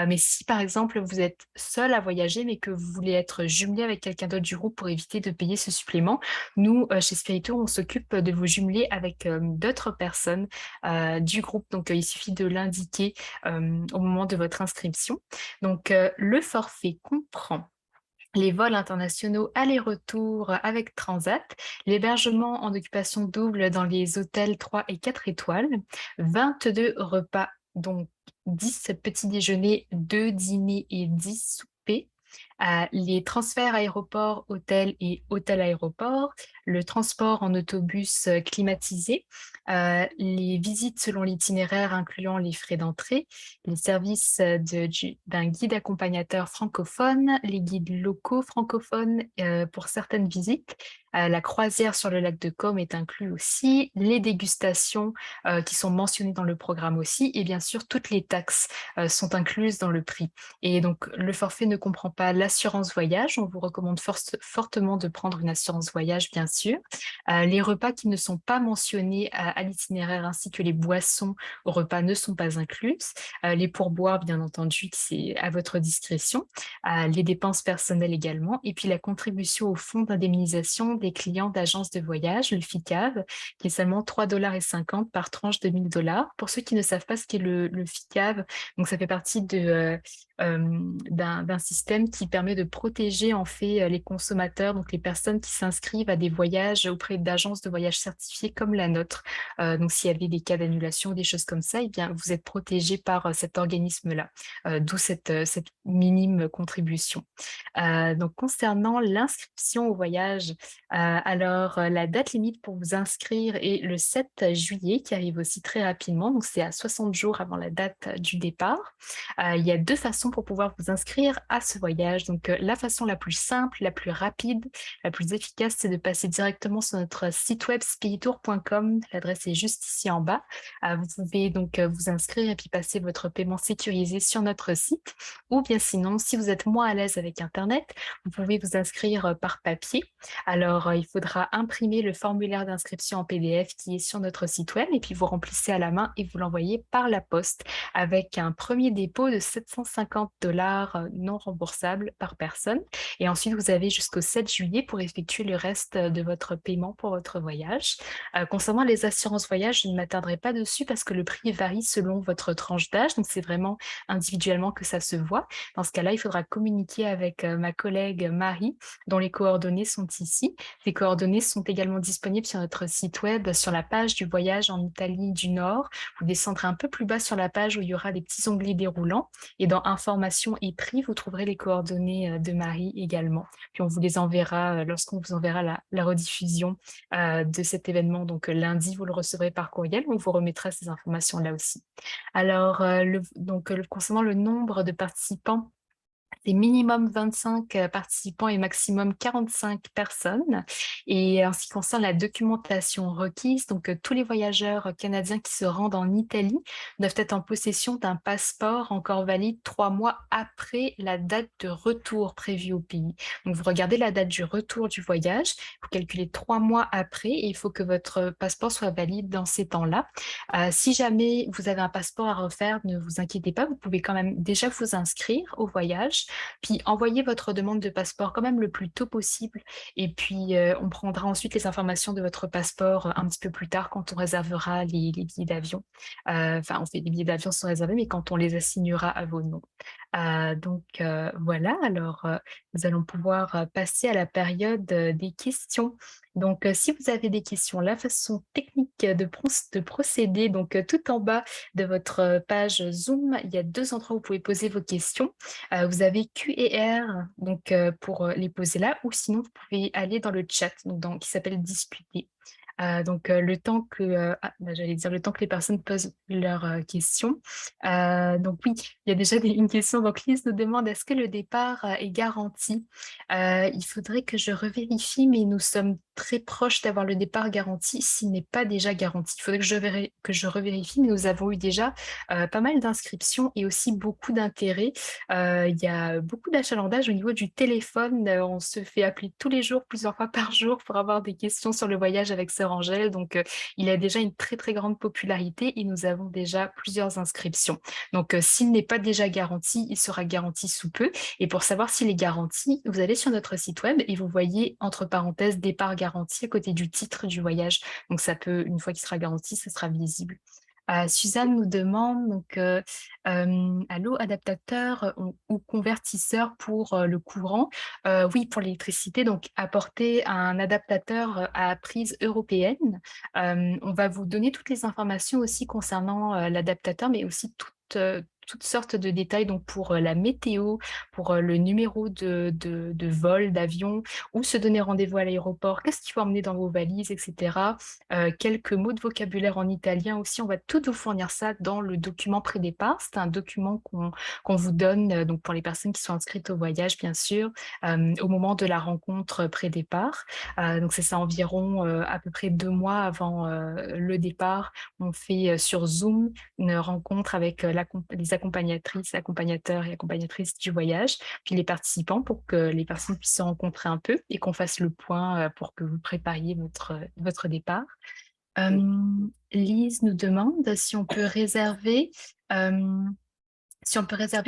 mais si par exemple vous êtes seul à voyager mais que vous voulez être jumelé avec quelqu'un d'autre du groupe pour éviter de payer ce supplément, nous chez Spirito, on s'occupe de vous jumeler avec d'autres personnes du groupe. Donc il suffit de l'indiquer au moment de votre inscription. Donc le forfait comprend les vols internationaux aller-retour avec Transat, l'hébergement en occupation double dans les hôtels 3 et 4 étoiles, 22 repas, donc 10 petits déjeuners, 2 dîners et 10 soupers, les transferts aéroport-hôtel et hôtel-aéroport, le transport en autobus climatisé, les visites selon l'itinéraire incluant les frais d'entrée, les services d'un guide accompagnateur francophone, les guides locaux francophones pour certaines visites. La croisière sur le lac de Côme est inclus aussi, les dégustations qui sont mentionnées dans le programme aussi, et bien sûr, toutes les taxes sont incluses dans le prix. Et donc, le forfait ne comprend pas l'assurance voyage. On vous recommande fortement de prendre une assurance voyage, bien sûr. Les repas qui ne sont pas mentionnés à l'itinéraire ainsi que les boissons au repas ne sont pas incluses. Les pourboires, bien entendu, c'est à votre discrétion, les dépenses personnelles également, et puis la contribution au fonds d'indemnisation des clients d'agences de voyage, le FICAV, qui est seulement 3,50 par tranche de 1 000 $. Pour ceux qui ne savent pas ce qu'est le FICAV, donc ça fait partie d'un système qui permet de protéger en fait les consommateurs, donc les personnes qui s'inscrivent à des voyages auprès d'agences de voyage certifiées comme la nôtre. Donc s'il y avait des cas d'annulation ou des choses comme ça, eh bien, vous êtes protégé par cet organisme-là, d'où cette minime contribution. Donc concernant l'inscription au voyage, alors la date limite pour vous inscrire est le 7 juillet, qui arrive aussi très rapidement, donc c'est à 60 jours avant la date du départ. Il y a 2 façons pour pouvoir vous inscrire à ce voyage. Donc la façon la plus simple, la plus rapide, la plus efficace, c'est de passer directement sur notre site web spiritour.com. L'adresse est juste ici en bas. Vous pouvez donc vous inscrire et puis passer votre paiement sécurisé sur notre site. Ou bien sinon, si vous êtes moins à l'aise avec Internet, vous pouvez vous inscrire par papier. Alors, il faudra imprimer le formulaire d'inscription en PDF qui est sur notre site web et puis vous remplissez à la main et vous l'envoyez par la poste avec un premier dépôt de 750 non remboursables par personne. Et ensuite, vous avez jusqu'au 7 juillet pour effectuer le reste de votre paiement pour votre voyage. Concernant les assurances voyage, je ne m'attarderai pas dessus parce que le prix varie selon votre tranche d'âge. Donc, c'est vraiment individuellement que ça se voit. Dans ce cas-là, il faudra communiquer avec ma collègue Marie, dont les coordonnées sont ici. Les coordonnées sont également disponibles sur notre site web, sur la page du voyage en Italie du Nord. Vous descendrez un peu plus bas sur la page où il y aura des petits onglets déroulants. Et dans Informations et prix, vous trouverez les coordonnées de Marie également. Puis on vous les enverra lorsqu'on vous enverra la rediffusion de cet événement. Donc lundi, vous le recevrez par courriel. On vous remettra ces informations là aussi. Alors, concernant le nombre de participants, C'est minimum 25 participants et maximum 45 personnes. Et en ce qui concerne la documentation requise, donc tous les voyageurs canadiens qui se rendent en Italie doivent être en possession d'un passeport encore valide 3 mois après la date de retour prévue au pays. Donc vous regardez la date du retour du voyage, vous calculez 3 mois après et il faut que votre passeport soit valide dans ces temps-là. Si jamais vous avez un passeport à refaire, ne vous inquiétez pas, vous pouvez quand même déjà vous inscrire au voyage. Puis envoyez votre demande de passeport quand même le plus tôt possible. Et puis, on prendra ensuite les informations de votre passeport un petit peu plus tard quand on réservera les billets d'avion. Enfin, on fait les billets d'avion sont réservés, mais quand on les assignera à vos noms. Voilà, alors nous allons pouvoir passer à la période des questions. Donc, si vous avez des questions, la façon technique de procéder, donc tout en bas de votre page Zoom, il y a deux endroits où vous pouvez poser vos questions. Vous avez Q et R donc, pour les poser là, ou sinon vous pouvez aller dans le chat donc qui s'appelle discuter. Le temps que, j'allais dire le temps que les personnes posent leurs questions. Donc oui, il y a déjà une question. Donc Lise nous demande, est-ce que le départ est garanti? Il faudrait que je revérifie, mais nous sommes très proches d'avoir le départ garanti s'il n'est pas déjà garanti. Il faudrait que je revérifie, mais nous avons eu déjà pas mal d'inscriptions et aussi beaucoup d'intérêt. Il y a beaucoup d'achalandage au niveau du téléphone. On se fait appeler tous les jours, plusieurs fois par jour pour avoir des questions sur le voyage avec Sœur Angèle. Donc, il a déjà une très, très grande popularité et nous avons déjà plusieurs inscriptions. Donc, s'il n'est pas déjà garanti, il sera garanti sous peu. Et pour savoir s'il est garanti, vous allez sur notre site web et vous voyez entre parenthèses départ garanti à côté du titre du voyage. Donc, ça peut, une fois qu'il sera garanti, ça sera visible. Suzanne nous demande, donc, allô, adaptateur ou convertisseur pour le courant? Oui, pour l'électricité, donc apporter un adaptateur à prise européenne. On va vous donner toutes les informations aussi concernant l'adaptateur, mais aussi toutes sortes de détails donc pour la météo, pour le numéro de vol, d'avion, où se donner rendez-vous à l'aéroport, qu'est-ce qu'il faut emmener dans vos valises, etc. Quelques mots de vocabulaire en italien aussi. On va tout vous fournir ça dans le document pré-départ. C'est un document qu'on vous donne donc pour les personnes qui sont inscrites au voyage, bien sûr, au moment de la rencontre pré-départ. Donc c'est ça environ à peu près 2 mois avant le départ. On fait sur Zoom une rencontre avec les accompagnatrices, accompagnateurs et accompagnatrices du voyage, puis les participants pour que les personnes puissent se rencontrer un peu et qu'on fasse le point pour que vous prépariez votre départ. Lise nous demande si on peut réserver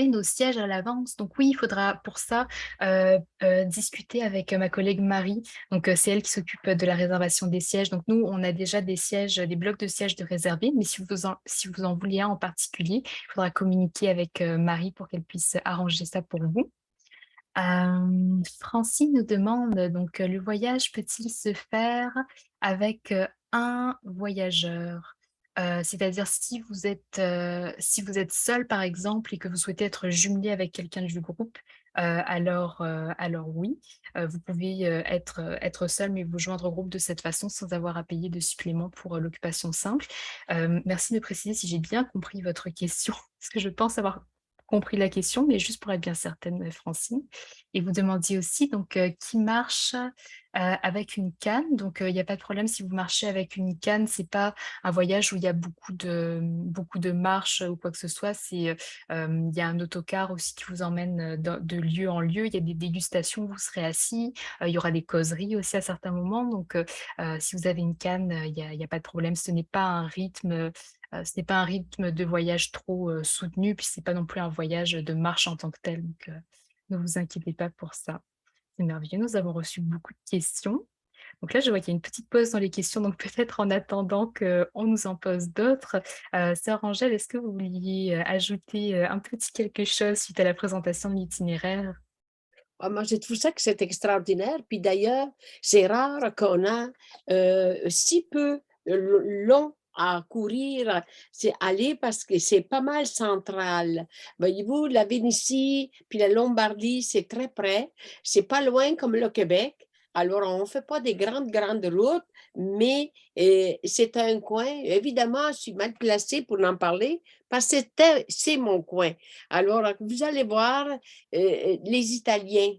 nos sièges à l'avance. Donc oui, il faudra pour ça discuter avec ma collègue Marie. Donc c'est elle qui s'occupe de la réservation des sièges. Donc nous, on a déjà des sièges, des blocs de sièges de réservés, mais si vous en vouliez un en particulier, il faudra communiquer avec Marie pour qu'elle puisse arranger ça pour vous. Francine nous demande, donc le voyage peut-il se faire avec un voyageur? C'est-à-dire si vous êtes seul par exemple et que vous souhaitez être jumelé avec quelqu'un du groupe, alors oui, vous pouvez être seul mais vous joindre au groupe de cette façon sans avoir à payer de supplément pour l'occupation simple. Merci de préciser si j'ai bien compris votre question, parce que je pense avoir compris la question, mais juste pour être bien certaine, Francine. Et vous demandiez aussi donc qui marche avec une canne. Donc il n'y a pas de problème si vous marchez avec une canne. C'est pas un voyage où il y a beaucoup de marches ou quoi que ce soit. Il y a un autocar aussi qui vous emmène de lieu en lieu. Il y a des dégustations où vous serez assis. Il y aura des causeries aussi à certains moments. Donc si vous avez une canne, il y a pas de problème. Ce n'est pas un rythme de voyage trop soutenu, puis c'est pas non plus un voyage de marche en tant que tel. Donc, ne vous inquiétez pas pour ça. C'est merveilleux. Nous avons reçu beaucoup de questions. Donc là, je vois qu'il y a une petite pause dans les questions. Donc peut-être en attendant qu'on nous en pose d'autres, sœur Angèle, est-ce que vous vouliez ajouter un petit quelque chose suite à la présentation de l'itinéraire? Ah, moi, je trouve ça que c'est extraordinaire. Puis d'ailleurs, c'est rare qu'on a si peu long à courir, c'est aller parce que c'est pas mal central. Voyez-vous, la Vénétie puis la Lombardie, c'est très près. C'est pas loin comme le Québec. Alors, on ne fait pas des grandes routes, mais c'est un coin, évidemment, je suis mal placée pour en parler parce que c'est mon coin. Alors, vous allez voir les Italiens.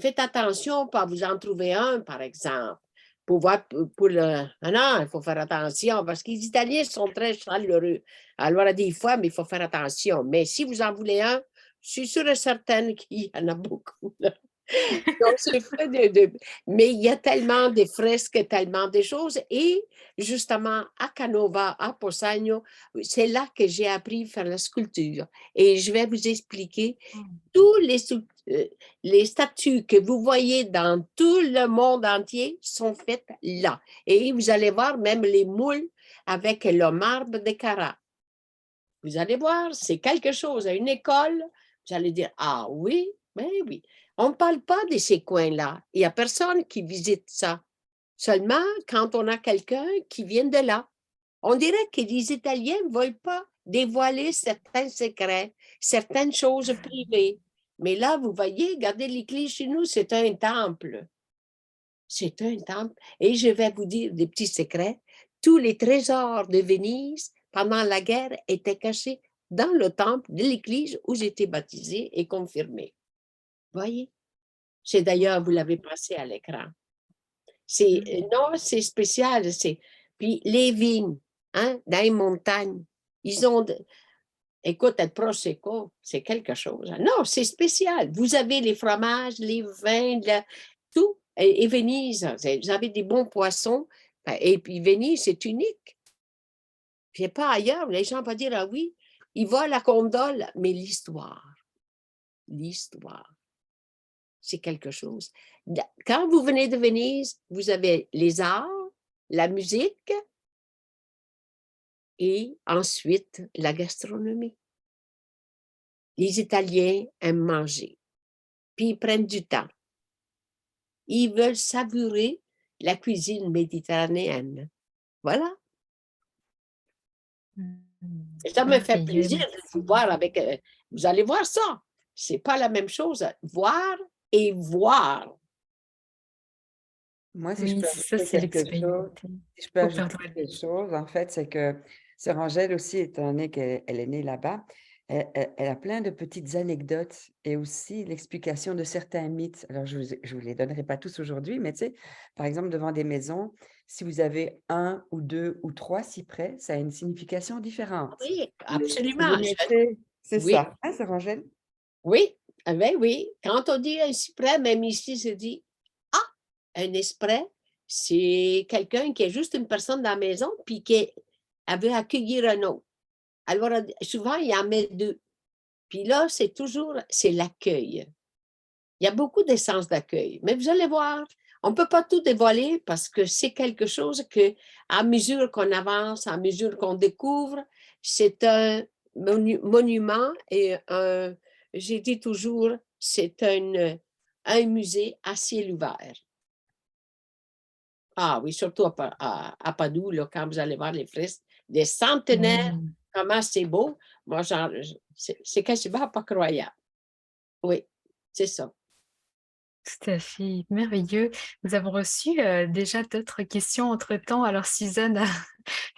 Faites attention, pas vous en trouver un, par exemple. Pour voir, pour le... Ah non, il faut faire attention parce que les Italiens sont très chaleureux. Alors, des fois, mais il faut faire attention. Mais si vous en voulez un, je suis sûre et certaine qu'il y en a beaucoup. Donc, c'est fait mais il y a tellement de fresques, tellement de choses. Et justement, à Canova, à Possagno, c'est là que j'ai appris à faire la sculpture. Et je vais vous expliquer tous les statues que vous voyez dans tout le monde entier sont faites là. Et vous allez voir même les moules avec le marbre de Carrare. Vous allez voir, c'est quelque chose. À une école, vous allez dire, ah oui, ben oui. On ne parle pas de ces coins-là. Il n'y a personne qui visite ça. Seulement quand on a quelqu'un qui vient de là. On dirait que les Italiens ne veulent pas dévoiler certains secrets, certaines choses privées. Mais là, vous voyez, regardez l'église chez nous, c'est un temple. C'est un temple. Et je vais vous dire des petits secrets. Tous les trésors de Venise, pendant la guerre, étaient cachés dans le temple de l'église où j'étais baptisée et confirmée. Voyez? C'est d'ailleurs, vous l'avez passé à l'écran. Non, c'est spécial. Puis les vignes, hein, dans les montagnes, ils ont... Écoute, le Prosecco, c'est quelque chose. Non, c'est spécial. Vous avez les fromages, les vins, tout. Et Venise, vous avez des bons poissons. Et puis Venise, c'est unique. Puis pas ailleurs. Les gens vont dire, ah oui, ils voient la gondole, mais l'histoire, c'est quelque chose. Quand vous venez de Venise, vous avez les arts, la musique et ensuite la gastronomie. Les Italiens aiment manger, puis ils prennent du temps. Ils veulent savourer la cuisine méditerranéenne. Voilà. Et ça me fait Merveilleux, plaisir de vous merci. voir avec... vous allez voir ça. C'est pas la même chose. Voir et voir. Moi, si je Oui, peux c'est ça, ajouter c'est quelque chose, l'expérimenté. si je peux Oh, ajouter pardon. quelque chose, en fait, c'est que sœur Angèle aussi, étant donné qu'elle est née là-bas, elle a plein de petites anecdotes et aussi l'explication de certains mythes. Alors, je vous les donnerai pas tous aujourd'hui, mais tu sais, par exemple, devant des maisons, si vous avez un ou deux ou trois cyprès, ça a une signification différente. Oui, Mais si vous absolument. mettez, c'est Oui, ça, hein, sœur Angèle? oui. Ah ben oui. Quand on dit un cyprès, même ici, se dit un esprit, c'est quelqu'un qui est juste une personne dans la maison puis qui veut accueillir un autre. Alors, souvent, il en met deux. Puis là, c'est l'accueil. Il y a beaucoup d'essence d'accueil. Mais vous allez voir, on ne peut pas tout dévoiler parce que c'est quelque chose que, à mesure qu'on avance, à mesure qu'on découvre, c'est un monument et j'ai dit toujours, c'est un musée à ciel ouvert. Ah oui, surtout à Padoue, là, quand vous allez voir les fresques, des centenaires, Oui. comment c'est beau. Moi, c'est quasiment pas croyable. Oui, c'est ça. Tout à fait, merveilleux. Nous avons reçu déjà d'autres questions entre-temps. Alors, Suzanne a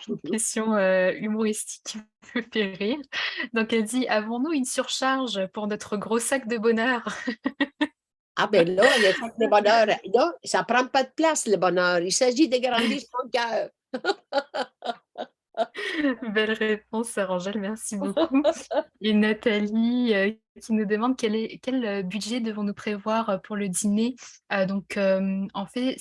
une question humoristique qui me fait rire. Donc, elle dit, avons-nous une surcharge pour notre gros sac de bonheur? Ah ben là, le sac de bonheur, là, ça prend pas de place, le bonheur. Il s'agit de grandir son cœur. Belle réponse, Sœur Angèle, merci beaucoup. Et Nathalie qui nous demande quel budget devons-nous prévoir pour le dîner. En fait,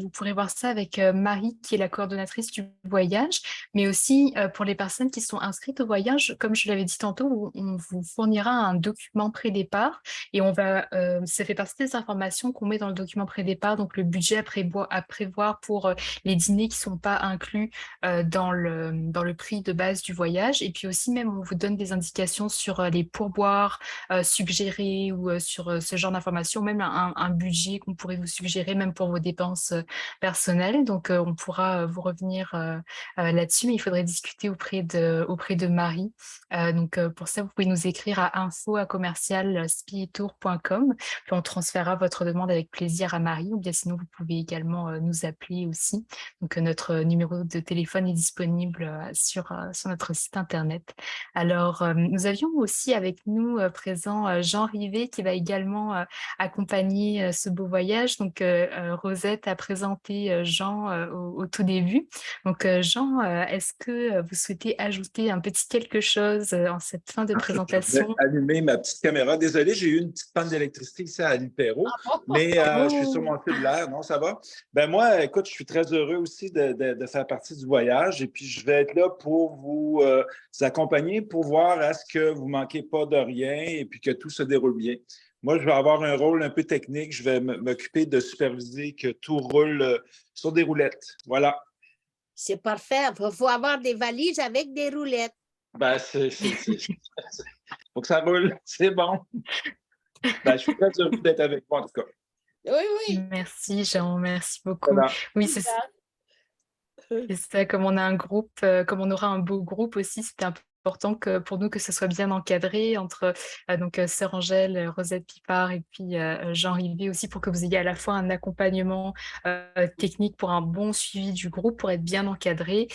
vous pourrez voir ça avec Marie, qui est la coordonnatrice du voyage, mais aussi pour les personnes qui sont inscrites au voyage, comme je l'avais dit tantôt, on vous fournira un document pré-départ et ça fait partie des informations qu'on met dans le document pré-départ, donc le budget à prévoir pour les dîners qui ne sont pas inclus dans le prix de base du voyage. Et puis aussi, même, on vous donne des indications sur les pourboires, suggérer ou sur ce genre d'informations, même un budget qu'on pourrait vous suggérer, même pour vos dépenses personnelles. Donc, on pourra vous revenir là-dessus, mais il faudrait discuter auprès de Marie. Donc, pour ça, vous pouvez nous écrire à info@commercialspiritour.com, puis on transférera votre demande avec plaisir à Marie, ou bien sinon vous pouvez également nous appeler aussi. Donc, notre numéro de téléphone est disponible sur notre site internet. Alors, nous avions aussi avec nous présent Jean Rivet qui va également accompagner ce beau voyage. Donc, Rosette a présenté Jean au tout début. Donc, Jean, est-ce que vous souhaitez ajouter un petit quelque chose en cette fin de Je vais présentation? allumer ma petite caméra. Désolé, j'ai eu une petite panne d'électricité ici à Lipéro, mais je suis sur Oh, mon cellulaire. Non, ça va? Ben moi, écoute, je suis très heureux aussi de faire partie du voyage et puis je vais être là pour vous accompagner, pour voir à ce que vous ne manquez pas de rien et puis que tout se déroule bien. Moi, je vais avoir un rôle un peu technique. Je vais m'occuper de superviser que tout roule sur des roulettes. Voilà. C'est parfait. Il faut avoir des valises avec des roulettes. Ben, faut que ça roule. C'est bon. Ben, je suis très heureux d'être avec vous, en tout cas. Oui, oui. merci Jean, merci beaucoup. Voilà. Oui, c'est ça, comme on a un groupe, comme on aura un beau groupe aussi, c'était important pour nous que ce soit bien encadré entre donc sœur Angèle, Rosette Pipard et puis Jean Rivet aussi, pour que vous ayez à la fois un accompagnement technique pour un bon suivi du groupe, pour être bien encadré,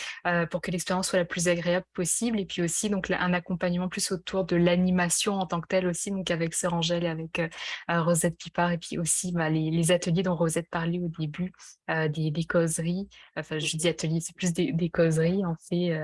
pour que l'expérience soit la plus agréable possible, et puis aussi donc un accompagnement plus autour de l'animation en tant que telle aussi, donc avec sœur Angèle et avec Rosette Pipard, et puis aussi les ateliers dont Rosette parlait au début, des causeries. Enfin, je dis atelier, c'est plus des causeries, en fait.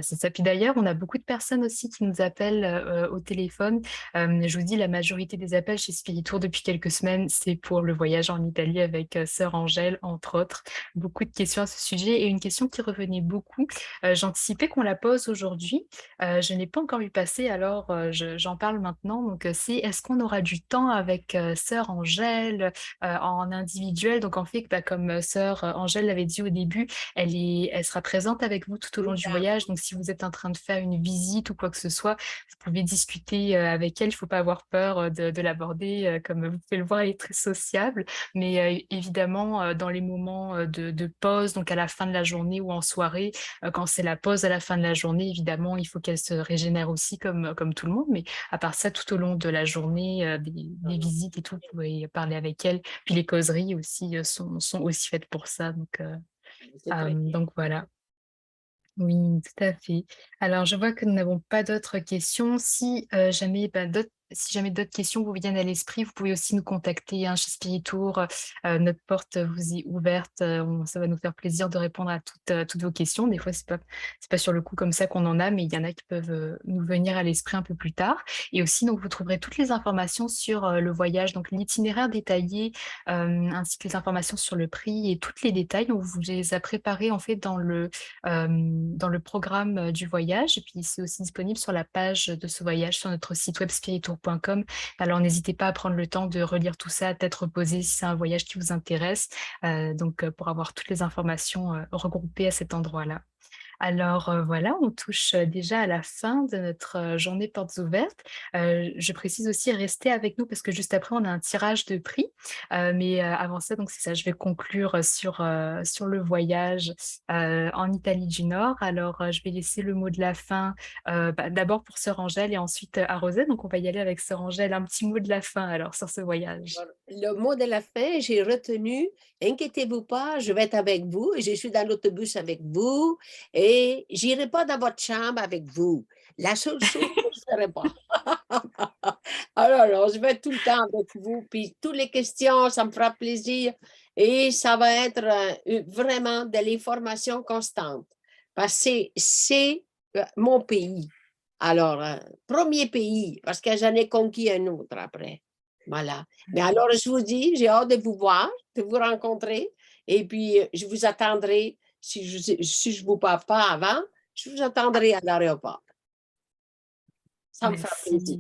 C'est ça. Puis d'ailleurs, on a beaucoup de personnes aussi qui nous appellent au téléphone. Je vous dis, la majorité des appels chez Spiritour depuis quelques semaines, c'est pour le voyage en Italie avec sœur Angèle, entre autres. Beaucoup de questions à ce sujet et une question qui revenait beaucoup. J'anticipais qu'on la pose aujourd'hui. Je n'ai pas encore vu passer, alors j'en parle maintenant. Donc, c'est est-ce qu'on aura du temps avec sœur Angèle en individuel? Donc, en fait, bah, comme sœur Angèle l'avait dit au début, elle sera présente avec vous tout au long du voyage. Donc, si vous êtes en train de faire une visite ou quoi que ce soit, vous pouvez discuter avec elle. Il ne faut pas avoir peur de l'aborder. Comme vous pouvez le voir, elle est très sociable. Mais évidemment, dans les moments de pause, donc à la fin de la journée ou en soirée, quand c'est la pause à la fin de la journée, évidemment, il faut qu'elle se régénère aussi comme tout le monde. Mais à part ça, tout au long de la journée, des visites et tout, vous pouvez parler avec elle. Puis les causeries aussi sont aussi faites pour ça. C'est très bien. Donc voilà. Oui, tout à fait. Alors, je vois que nous n'avons pas d'autres questions. Si jamais d'autres questions vous viennent à l'esprit, vous pouvez aussi nous contacter hein, chez Spiritour. Notre porte vous est ouverte. Ça va nous faire plaisir de répondre à toutes vos questions. Des fois, c'est pas sur le coup comme ça qu'on en a, mais il y en a qui peuvent nous venir à l'esprit un peu plus tard. Et aussi, donc, vous trouverez toutes les informations sur le voyage, donc l'itinéraire détaillé, ainsi que les informations sur le prix et tous les détails. On vous les a préparés en fait dans le programme du voyage. Et puis, c'est aussi disponible sur la page de ce voyage sur notre site web spiritour.com. Alors, n'hésitez pas à prendre le temps de relire tout ça à tête reposée si c'est un voyage qui vous intéresse. Pour avoir toutes les informations regroupées à cet endroit-là. Alors voilà, on touche déjà à la fin de notre journée portes ouvertes. Je précise aussi, restez avec nous parce que juste après, on a un tirage de prix. Mais avant ça, donc c'est ça, je vais conclure sur le voyage en Italie du Nord. Alors, je vais laisser le mot de la fin d'abord pour Sœur Angèle et ensuite à Rosette. Donc, on va y aller avec Sœur Angèle. Un petit mot de la fin alors sur ce voyage. Alors, le mot de la fin, j'ai retenu, inquiétez-vous pas, je vais être avec vous et je suis dans l'autobus avec vous et j'irai pas dans votre chambre avec vous. La seule chose que je ne ferai pas. Alors, je vais être tout le temps avec vous, puis toutes les questions, ça me fera plaisir et ça va être vraiment de l'information constante parce que c'est mon pays. Alors, premier pays, parce que j'en ai conquis un autre après. Voilà. Mais alors, je vous dis, j'ai hâte de vous voir, de vous rencontrer. Et puis, je vous attendrai, si je ne vous parle pas avant, je vous attendrai à l'aéroport. Ça me fera plaisir.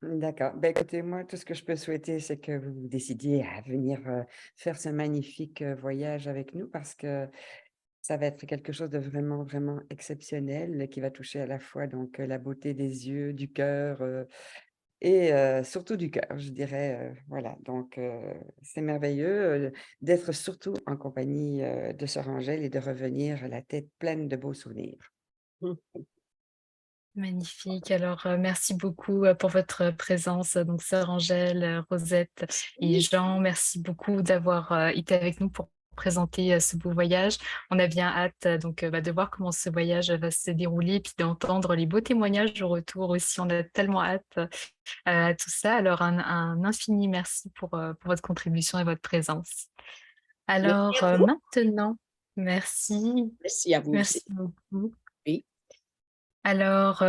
Merci. D'accord. Ben, écoutez, moi, tout ce que je peux souhaiter, c'est que vous décidiez à venir faire ce magnifique voyage avec nous parce que ça va être quelque chose de vraiment, vraiment exceptionnel qui va toucher à la fois donc la beauté des yeux, du cœur et surtout du cœur, je dirais. Voilà, donc c'est merveilleux d'être surtout en compagnie de Sœur Angèle et de revenir la tête pleine de beaux souvenirs. Mmh. Magnifique. Alors, merci beaucoup pour votre présence, donc sœur Angèle, Rosette et Jean. Merci beaucoup d'avoir été avec nous pour présenter ce beau voyage. On a bien hâte donc de voir comment ce voyage va se dérouler, puis d'entendre les beaux témoignages au retour aussi. On a tellement hâte à tout ça. Alors, un infini merci pour votre contribution et votre présence. Merci Alors, à vous. maintenant, merci, Merci à vous aussi. merci beaucoup. Oui. Alors,